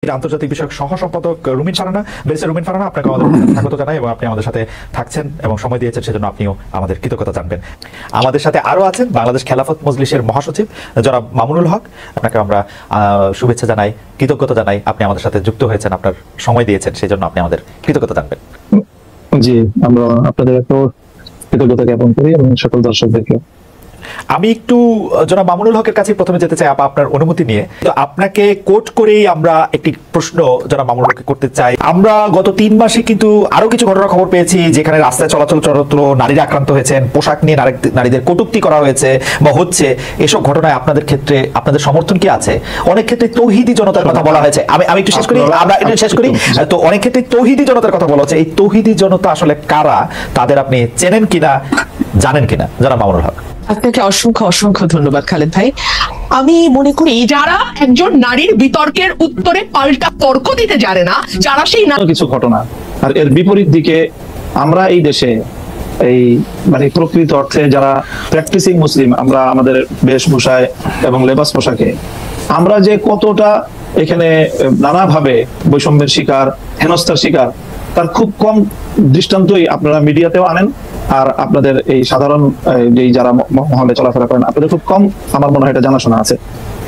আন্তর্জাতিক বিষয়ক সহ সম্পাদক রুমিন ফারহানা, ব্যারিস্টার রুমিন ফারহানা, আপনাকে আমাদের স্বাগত জানাই এবং আপনি আমাদের সাথে থাকছেন এবং সময় দিয়েছেন সেজন্য আপনিও আমাদের কৃতজ্ঞতা জানবেন। আমাদের সাথে আরো আছেন বাংলাদেশ খেলাফত মজলিসের মহাসচিব জনাব মামুনুল হক। আপনাকে আমরা শুভেচ্ছা জানাই, কৃতজ্ঞতা জানাই, আপনি আমাদের সাথে যুক্ত হয়েছেন, আপনার সময় দিয়েছেন, সেজন্য আপনি আমাদের কৃতজ্ঞতা জানবেন। জি, আমরা আপনাদের একটা কৃতজ্ঞতা জ্ঞাপন করি এবং সকল দর্শকদেরকে। আমি একটু জনাব মামুনুল হকের কাছে প্রথমে যেতে চাই আপনার অনুমতি নিয়ে। তো আপনাকে কোট করেই আমরা একটি প্রশ্ন জনাব মামুনুল হককে করতে চাই। আমরা গত 3 মাসে কিন্তু আরো কিছু ঘটনার খবর পেয়েছি যেখানে রাস্তায় চলাচল নারীরা আক্রান্ত হয়েছেন, পোশাক নিয়ে নারীদের কটূক্তি করা হয়েছে বা হচ্ছে। এসব ঘটনায় আপনাদের ক্ষেত্রে আপনাদের সমর্থন কি আছে? অনেক ক্ষেত্রে তৌহিদি জনতার কথা বলা হয়েছে। আমি একটু শেষ করি, আমরা একটু শেষ করি। তো অনেক ক্ষেত্রে তৌহিদি জনতার কথা বলা হচ্ছে। এই তৌহিদি জনতা আসলে কারা? তাদের আপনি চেনেন কিনা, জানেন কিনা? জনাব মামুনুল হক। আপনাকে অসংখ্য অসংখ্য ধন্যবাদ খালেদ ভাই। আমি মনে করি যারা একজন নারীর বিতর্কের উত্তরে পাল্টা তর্ক দিতে জানে না, যারা সেই কিছু ঘটনা, আর এর বিপরীত দিকে আমরা এই দেশে এই মানে প্রকৃত অর্থে যারা প্র্যাকটিসিং মুসলিম, আমরা আমাদের বেশভূষায় এবং লেবাস পোশাকে আমরা যে কতটা এখানে নানাভাবে বৈষম্যের শিকার, হেনস্থার শিকার, তার খুব কম দৃষ্টান্তই আপনারা মিডিয়াতেও আনেন। আর আপনাদের এই সাধারণ যারা মহলে চলাফেরা করেন, আপনাদের খুব কম আমার মনে হয় এটা জানাশোনা আছে।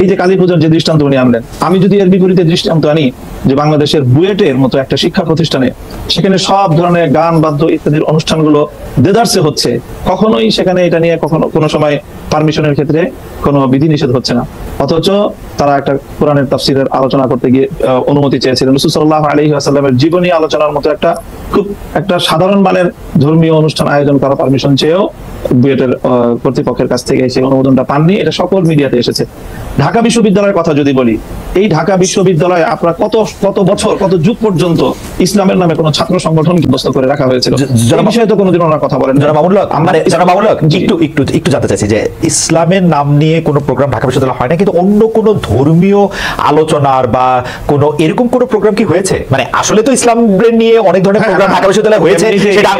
এই যে কালী পূজার যে দৃষ্টান্ত উনি আনলেন, আমি যদি এর বিপরীতে দৃষ্টান্ত আনি যে বাংলাদেশের বুয়েটের মতো একটা শিক্ষা প্রতিষ্ঠানে সেখানে সব ধরনের গান বাদ্য ইত্যাদির অনুষ্ঠানগুলো দেদারসে হচ্ছে, কখনোই সেখানে এটা নিয়ে কোনো সময় পারমিশনের ক্ষেত্রে কোনো বিধিনিষেধ হচ্ছে না, অথচ তারা একটা কোরআনের তাফসীরের আলোচনা করতে গিয়ে অনুমতি চেয়েছিলেন। রাসূল সাল্লাল্লাহু আলাইহি ওয়াসাল্লামের জীবনী আলোচনার মতো একটা সাধারণ মানের ধর্মীয় অনুষ্ঠান আয়োজন করা পারমিশন চেয়েও বুয়েটের কর্তৃপক্ষের কাছ থেকে সেই অনুমোদনটা পাননি। এটা সকল মিডিয়াতে এসেছে। ঢাকা বিশ্ববিদ্যালয়ের কথা যদি বলি, এই ঢাকা বিশ্ববিদ্যালয়ে আপনার কত বছর, কত যুগ পর্যন্ত ইসলামের নামে কোনো ছাত্র সংগঠন ব্যবস্থা করে রাখা হয়েছিল? এই বিষয়ে তো কোনোদিন ওনারা কথা বলেন। জনাব মামুনুল হক, একটু জানতে চাইছি যে ইসলামের নাম নিয়ে কোনো প্রোগ্রাম ঢাকা বিশ্ববিদ্যালয়ে হয় না, কিন্তু অন্য কোনো ধর্মীয় আলোচনার বা কোনো এরকম কোনো প্রোগ্রাম কি হয়েছে? মানে আসলে তো ইসলামের নিয়ে অনেক ধরনের প্রোগ্রাম ঢাকা বিশ্ববিদ্যালয়ে হয়েছে, সেটা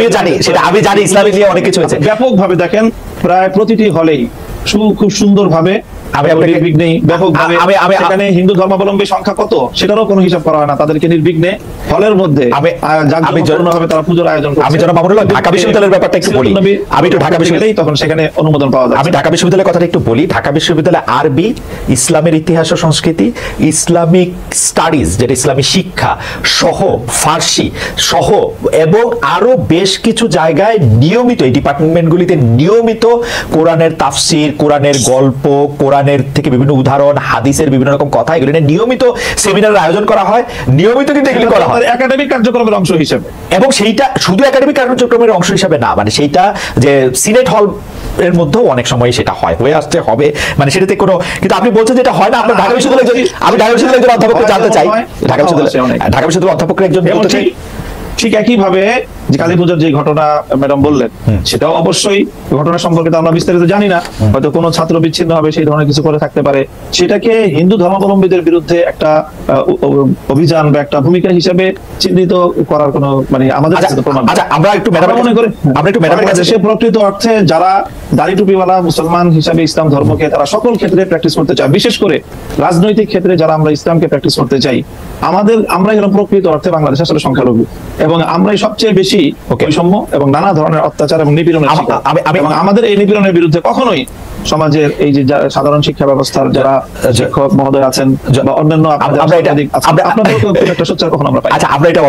আমি জানি ইসলামের নিয়ে অনেক কিছু হয়েছে। ব্যাপকভাবে দেখেন, প্রায় প্রতিটি হলেই খুব সুন্দর ভাবে হিন্দু ধর্মাবলম্বী সংখ্যা কত সেটারও কোনো হিসাব করা হয় না। তাদেরকে নির্বিঘ্নে হলের মধ্যে তারা পুজোর আয়োজন করছে। আমি জনাব মামুনুল হক ঢাকা বিশ্ববিদ্যালয়ের ব্যাপারটা একটু বলি। আমি একটু ঢাকা বিশ্ববিদ্যালয়ে তখন সেখানে অনুমোদন পাওয়া যায়। আমি ঢাকা বিশ্ববিদ্যালয়ের কথাটা একটু বলি। ঢাকা বিশ্ববিদ্যালয়ে আরবি, ইসলামের ইতিহাস ও সংস্কৃতি, ইসলামিক স্টাডিজ যেটা ইসলামী শিক্ষা সহ, ফার্সি সহ এবং আরো বেশ কিছু জায়গায় নিয়মিত এই ডিপার্টমেন্টগুলিতে নিয়মিত কোরআনের তাফসীর, কোরআনের গল্প, কোরআনের থেকে বিভিন্ন উদাহরণ, হাদিসের বিভিন্ন রকম কথা, এগুলো নিয়ে নিয়মিত সেমিনারের আয়োজন করা হয়। নিয়মিত কিন্তু এগুলি করা হয় একাডেমিক কার্যক্রমের অংশ হিসেবে। এবং সেইটা শুধু একাডেমিক কার্যক্রমের অংশ হিসেবে না, মানে সেইটা যে সিনেট হল এর মধ্যেও অনেক সময় সেটা হয়ে আসতে হবে, মানে সেটাতে কোনো, কিন্তু আপনি বলছেন যেটা হয় না। আপনার ঢাকা বিশ্ববিদ্যালয়ে আমি ঢাকা বিশ্ববিদ্যালয়ের একজন অধ্যাপককে জানতে চাই, ঢাকা বিশ্ববিদ্যালয়ের অধ্যাপকের একজন বলতে চাই ঠিক একইভাবে যে কালী পূজার যে ঘটনা ম্যাডাম বললেন, সেটাও অবশ্যই ঘটনা সম্পর্কে তো আমরা বিস্তারিত জানি না, হয়তো কোনো ছাত্র বিচ্ছিন্ন হবে সেই ধরনের কিছু করে থাকতে পারে। সেটাকে হিন্দু ধর্মাবলম্বীদের বিরুদ্ধে একটা অভিযান বা একটা ভূমিকা হিসেবে চিহ্নিত করার কোনো মানে আমাদের আমরা একটু মনে করি সে প্রকৃত অর্থে যারা দাড়ি টুপিওয়ালা মুসলমান হিসাবে ইসলাম ধর্মকে তারা সকল ক্ষেত্রে প্র্যাকটিস করতে চায়, বিশেষ করে রাজনৈতিক ক্ষেত্রে যারা আমরা ইসলামকে প্র্যাকটিস করতে চাই, আমরা এরকম প্রকৃত অর্থে বাংলাদেশে আসলে সংখ্যালঘু এবং আমরাই সবচেয়ে বেশি বৈষম্য এবং নানা ধরনের অত্যাচার এবং নিপীড়নের শিকার। এবং আমাদের এই নিপীড়নের বিরুদ্ধে কখনোই সমাজের এই যে সাধারণ শিক্ষা ব্যবস্থার যারা শিক্ষক মহোদয় আছেন বা অন্যান্য আমরা এটা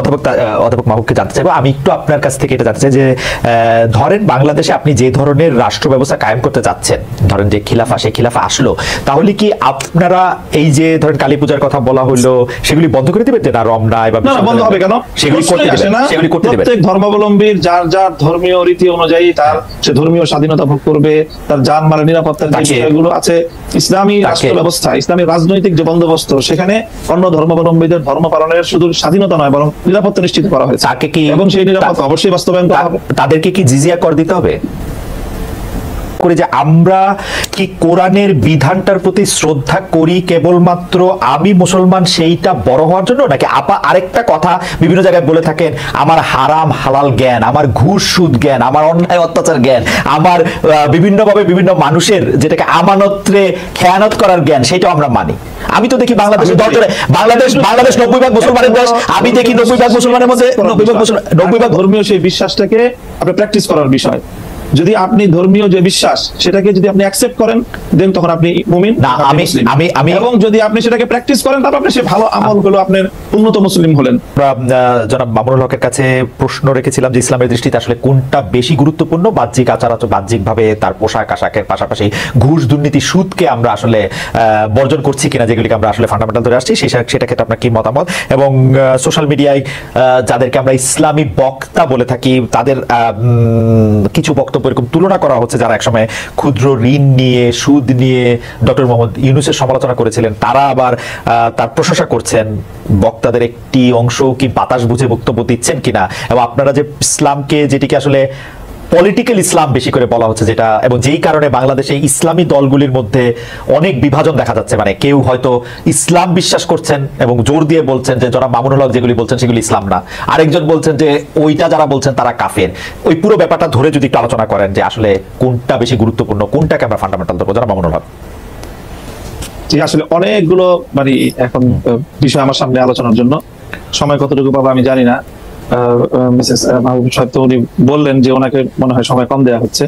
অধ্যাপক মাহবুবকে জানতে চাইবো। আমি একটু আপনার কাছ থেকে এটা জানতে চাই যে ধরেন বাংলাদেশে আপনি যে ধরনের রাষ্ট্র ব্যবস্থা কায়েম করতে যাচ্ছেন, ধরেন যে খিলাফা, সেই খিলাফা আসলো, তাহলে কি আপনারা এই যে ধরেন কালী পূজার কথা বলা হলো সেগুলি বন্ধ করে দিবেন? না রমনায় বা বন্ধ হবে কেন? সেগুলি করতে দিবেন। প্রত্যেক ধর্মাবলম্বীর যার যার ধর্মীয় রীতি অনুযায়ী তার সে ধর্মীয় স্বাধীনতা ভোগ করবে, তার জানমালের নিরাপত্তার যে বিষয়গুলো আছে, ইসলামী রাষ্ট্র ব্যবস্থা, ইসলামী রাজনৈতিক যে বন্দোবস্ত, সেখানে অন্য ধর্মাবলম্বীদের ধর্ম পালনের শুধু স্বাধীনতা নয় বরং নিরাপত্তা নিশ্চিত করা হয়েছে। এবং সেই নিরাপত্তা অবশ্যই বাস্তবায়ন করা হবে। তাদেরকে কি জিজিয়া কর দিতে হবে? করি যে আমরা কি কোরআনের বিধানটার প্রতি শ্রদ্ধা করি কেবলমাত্র আমি মুসলমান সেইটা বড় হওয়ার জন্য, নাকি আপা আরেকটা কথা বিভিন্ন জায়গায় বলে থাকেন, আমার হারাম হালাল জ্ঞান, আমার ঘুষ সুদ জ্ঞান, আমার অন্যায় অত্যাচার জ্ঞান, আমার বিভিন্নভাবে বিভিন্ন মানুষের যেটাকে আমানত্রে খেয়ানত করার জ্ঞান, সেটাও আমরা মানি। আমি তো দেখি বাংলাদেশের দরজরে বাংলাদেশ 90% মুসলমানের দেশ, আমি দেখি 90% মুসলমানের মধ্যে 90% ধর্মীয় সেই বিশ্বাসটাকে আপনি প্র্যাকটিস করার বিষয়। যদি আপনি ধর্মীয় যে বিশ্বাস সেটাকে যদি আপনি অ্যাকসেপ্ট করেন, দেন তখন আপনি মুমিন না। আমি এবং যদি আপনি সেটাকে প্র্যাকটিস করেন, তারপর আপনি সেই ভালো আমলগুলো আপনার উন্নত মুসলিম হলেন। জনাব মামুনুল হকের কাছে প্রশ্ন রেখেছিলাম যে ইসলামের দৃষ্টিতে আসলে কোনটা বেশি গুরুত্বপূর্ণ, বাহ্যিক আচার বাহ্যিকভাবে তার পোশাক আশাকের পাশাপাশি ঘুষ দুর্নীতি সুদকে আমরা আসলে বর্জন করছি কিনা, যেগুলিকে আমরা আসলে ফান্ডামেন্টাল ধরে আসছি, সেটা ক্ষেত্রে আপনার কি মতামত? এবং সোশ্যাল মিডিয়ায় যাদেরকে আমরা ইসলামী বক্তা বলে থাকি তাদের কিছু বক্তব্য এরকম তুলনা করা হচ্ছে, যারা একসময় ক্ষুদ্র ঋণ নিয়ে সুদ নিয়ে ডক্টর মোহাম্মদ ইউনূসের সমালোচনা করেছিলেন, তারা আবার তার প্রশংসা করছেন। বক্তাদের একটি অংশ কি বাতাস বুঝে বক্তব্য দিচ্ছেন কিনা, এবং আপনারা যে ইসলামকে যেটিকে আসলে পলিটিক্যাল ইসলাম বেশি করে বলা হচ্ছে, যেটা এবং যেই কারণে বাংলাদেশে ইসলামী দলগুলির মধ্যে অনেক বিভাজন দেখা যাচ্ছে, মানে কেউ হয়তো ইসলাম বিশ্বাস করছেন এবং জোর দিয়ে বলছেন যে জনাব মামুনুল হক যেগুলি বলছেন সেগুলি ইসলাম না, আরেকজন বলছেন যে ওইটা যারা বলছেন তারা কাফের। ওই পুরো ব্যাপারটা ধরে যদি একটু আলোচনা করেন যে আসলে কোনটা বেশি গুরুত্বপূর্ণ, কোনটাকে আমরা ফান্ডামেন্টাল ধরবো, জনাব মামুনুল হক। আসলে অনেকগুলো মানে এখন বিষয় আমার সামনে আলোচনার জন্য, সময় কতটুকু পাবো আমি জানি না। মিসেস মাহবুব সাহেব তো উনি বললেন যে ওনাকে মনে হয় সময় কম দেওয়া হচ্ছে।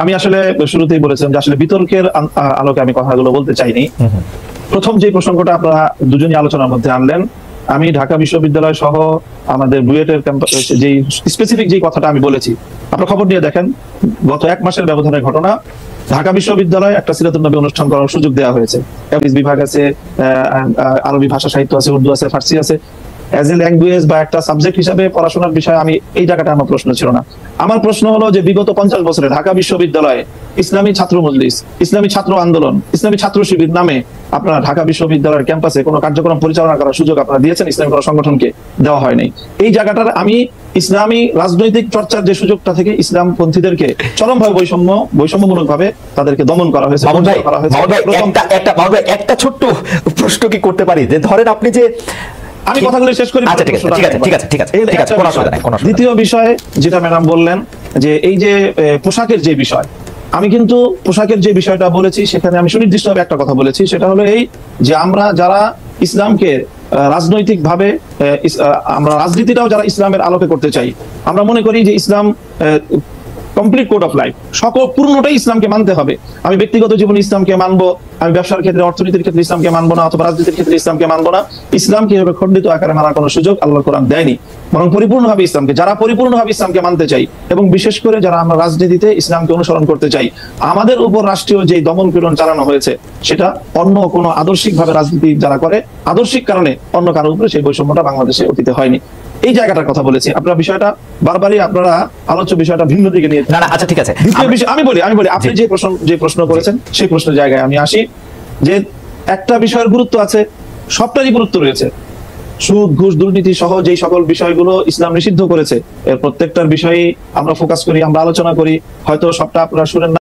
আমি আসলে শুরুতেই বলেছিলাম যে আসলে বিতর্কের আলোকে আমি কথাগুলো বলতে চাইনি। প্রথম যে প্রসঙ্গটা আপনারা দুজনই আলোচনার মধ্যে আনলেন, আমি ঢাকা বিশ্ববিদ্যালয় সহ আমাদের বুয়েটের ক্যাম্পাস যে স্পেসিফিক যে কথাটা আমি বলেছি, আপনারা খবর নিয়ে দেখেন, গত 1 মাসের ব্যবধানের ঘটনা। ঢাকা বিশ্ববিদ্যালয়ে একটা সিরাতুন নবী অনুষ্ঠান করার সুযোগ দেওয়া হয়েছে। বিভাগ আছে, আরবি ভাষা সাহিত্য আছে, উর্দু আছে, ফার্সি আছে। অ্যাজ এ ল্যাঙ্গুয়েজ বা একটা সাবজেক্ট হিসাবে পড়াশোনার বিষয় আমি এই জায়গাটা আমার প্রশ্ন ছিল না। আমার প্রশ্ন হলো যে বিগত 50 বছরে ঢাকা বিশ্ববিদ্যালয়ে ইসলামী ছাত্র মজলিস, ইসলামী ছাত্র আন্দোলন, ইসলামী ছাত্র শিবির নামে আপনারা ঢাকা বিশ্ববিদ্যালয়ের ক্যাম্পাসে কোনো কার্যক্রম পরিচালনা করার সুযোগ আপনারা দিয়েছেন, ইসলামী কোনো সংগঠনকে দেওয়া হয়নি। এই জায়গাটার আমি ইসলামী রাজনৈতিক চর্চার যে সুযোগটা থেকে ইসলামপন্থীদেরকে চরমভাবে বৈষম্যমূলক ভাবে তাদেরকে দমন করা হয়েছে। একটা ছোট্ট প্রশ্ন কি করতে পারি, যে ধরেন আপনি যে আমি কথাগুলো শেষ করি। দ্বিতীয় বিষয় যেটা ম্যাডাম বললেন যে এই যে পোশাকের যে বিষয়, আমি কিন্তু পোশাকের যে বিষয়টা বলেছি সেখানে আমি সুনির্দিষ্টভাবে একটা কথা বলেছি, সেটা হলো এই যে আমরা যারা ইসলামকে রাজনৈতিক ভাবে আমরা রাজনীতিটাও যারা ইসলামের আলোকে করতে চাই, আমরা মনে করি যে ইসলাম কমপ্লিট কোড অফ লাইফ, সকল পূর্ণটাই ইসলামকে মানতে হবে। আমি ব্যক্তিগত জীবনে ইসলামকে মানবো, আমি ব্যবসার ক্ষেত্রে অর্থনীতির ক্ষেত্রে ইসলামকে মানবো না, অথবা রাজনীতির ক্ষেত্রে ইসলামকে মানবো না। ইসলামকে এভাবে খণ্ডিত আকারে মানার কোনো সুযোগ আল্লাহর কোরআন দেয়নি, বরং পরিপূর্ণভাবে ইসলামকে, যারা পরিপূর্ণভাবে ইসলামকে মানতে চাই এবং বিশেষ করে যারা আমরা রাজনীতিতে ইসলামকে অনুসরণ করতে চাই, আমাদের উপর রাষ্ট্রীয় যে দমন পীড়ন চালানো হয়েছে সেটা অন্য কোনো আদর্শিক ভাবে রাজনীতি যারা করে, আদর্শিক কারণে অন্য কারোর উপরে সেই বৈষম্যটা বাংলাদেশে অতীতে হয়নি। এই জায়গাটার কথা বলেছি। আপনারা বিষয়টা বারবারই আপনারা আলোচ্য বিষয়টা ভিন্ন দিকে নিয়ে। না আচ্ছা ঠিক আছে, দ্বিতীয় বিষয় আমি বলি আপনি যে প্রশ্ন করেছেন সেই প্রশ্নের জায়গায় আমি আসি, যে একটা বিষয়ের গুরুত্ব আছে, সবটারই গুরুত্ব রয়েছে। সুদ ঘুষ দুর্নীতি সহ যেই সকল বিষয়গুলো ইসলাম নিষিদ্ধ করেছে, এর প্রত্যেকটার বিষয়ে আমরা ফোকাস করি, আমরা আলোচনা করি, হয়তো সবটা আপনারা শুনেন না।